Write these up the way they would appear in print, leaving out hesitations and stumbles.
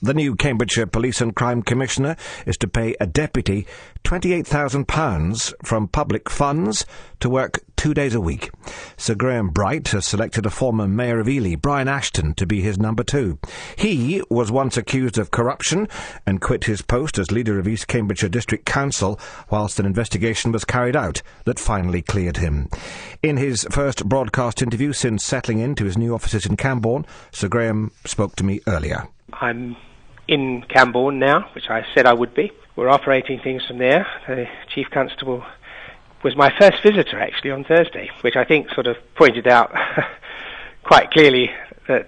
The new Cambridgeshire Police and Crime Commissioner is to pay a deputy £28,000 from public funds to work 2 days a week. Sir Graham Bright has selected a former Mayor of Ely, Brian Ashton, to be his number two. He was once accused of corruption and quit his post as leader of East Cambridgeshire District Council whilst an investigation was carried out that finally cleared him. In his first broadcast interview since settling into his new offices in Camborne, Sir Graham spoke to me earlier. I'm in Camborne now, which I said I would be. We're operating things from there. The Chief Constable was my first visitor, actually, on Thursday, which I think sort of pointed out quite clearly that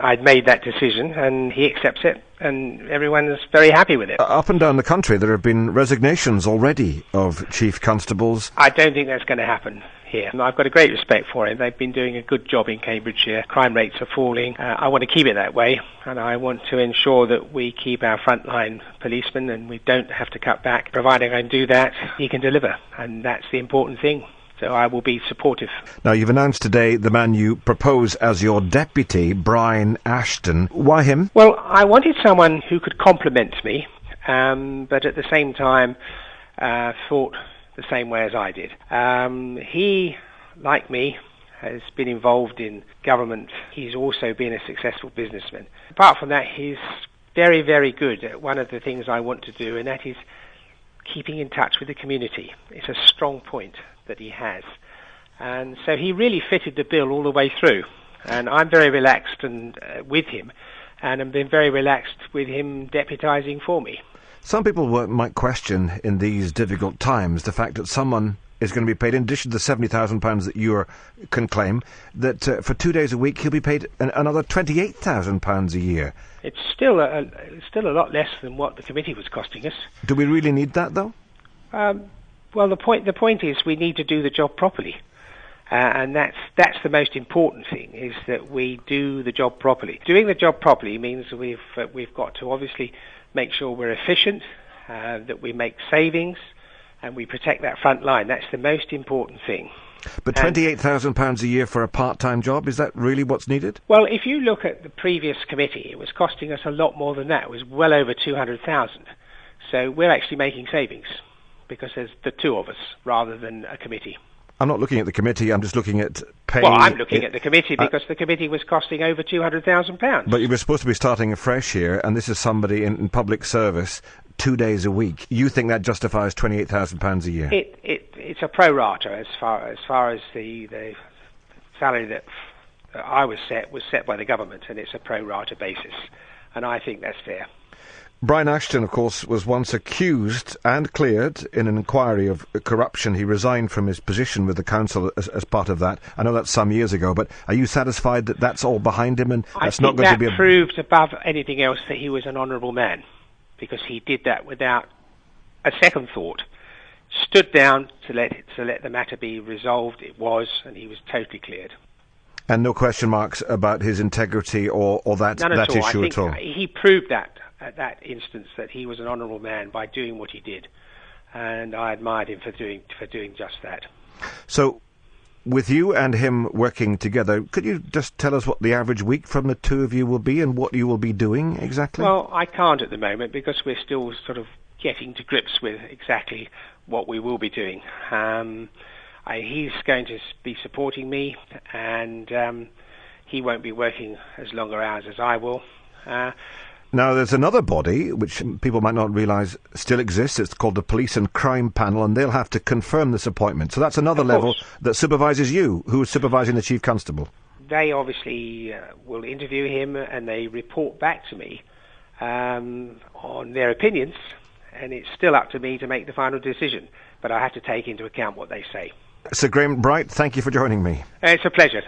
I'd made that decision, and he accepts it, and everyone is very happy with it. Up and down the country, there have been resignations already of Chief Constables. I don't think that's going to happen here. I've got a great respect for him. They've been doing a good job in Cambridgeshire. Crime rates are falling. I want to keep it that way, and I want to ensure that we keep our frontline policemen and we don't have to cut back. Providing I can do that, he can deliver, and that's the important thing. So I will be supportive. Now, you've announced today the man you propose as your deputy, Brian Ashton. Why him? Well, I wanted someone who could complement me, but at the same time thought the same way as I did. He, like me, has been involved in government. He's also been a successful businessman. Apart from that, he's very, very good at one of the things I want to do, and that is keeping in touch with the community. It's a strong point that he has. And so he really fitted the bill all the way through. And I'm very relaxed and with him, and I've been very relaxed with him deputising for me. Some people might question in these difficult times the fact that someone is going to be paid, in addition to the £70,000 that you can claim, that for 2 days a week he'll be paid another £28,000 a year. It's still a lot less than what the committee was costing us. Do we really need that, though? Well, the point is we need to do the job properly. And that's the most important thing, is that we do the job properly. Doing the job properly means we've got to obviously make sure we're efficient, that we make savings, and we protect that front line. That's the most important thing. But £28,000 a year for a part-time job, is that really what's needed? Well, if you look at the previous committee, it was costing us a lot more than that. It was well over 200,000. So we're actually making savings because there's the two of us rather than a committee. I'm not looking at the committee, I'm just looking at paying... Well, I'm looking at the committee because the committee was costing over £200,000. But you were supposed to be starting afresh here, and this is somebody in public service 2 days a week. You think that justifies £28,000 a year? It's a pro rata as far as the salary that I was set by the government, and it's a pro rata basis, and I think that's fair. Brian Ashton, of course, was once accused and cleared in an inquiry of corruption. He resigned from his position with the council as part of that. I know that's some years ago, but are you satisfied that that's all behind him and that's not going to be... I think that proved above anything else that he was an honourable man, because he did that without a second thought. Stood down to let the matter be resolved. It was, and he was totally cleared. And no question marks about his integrity or that issue at all? He proved that at that instance, that he was an honourable man by doing what he did, and I admired him for doing just that. So, with you and him working together, could you just tell us what the average week from the two of you will be and what you will be doing exactly? Well, I can't at the moment because we're still sort of getting to grips with exactly what we will be doing. He's going to be supporting me, and he won't be working as longer hours as I will. Now, there's another body, which people might not realise still exists. It's called the Police and Crime Panel, and they'll have to confirm this appointment. So that's another level that supervises you, who is supervising the Chief Constable. They obviously will interview him, and they report back to me on their opinions, and it's still up to me to make the final decision. But I have to take into account what they say. Sir Graham Bright, thank you for joining me. It's a pleasure.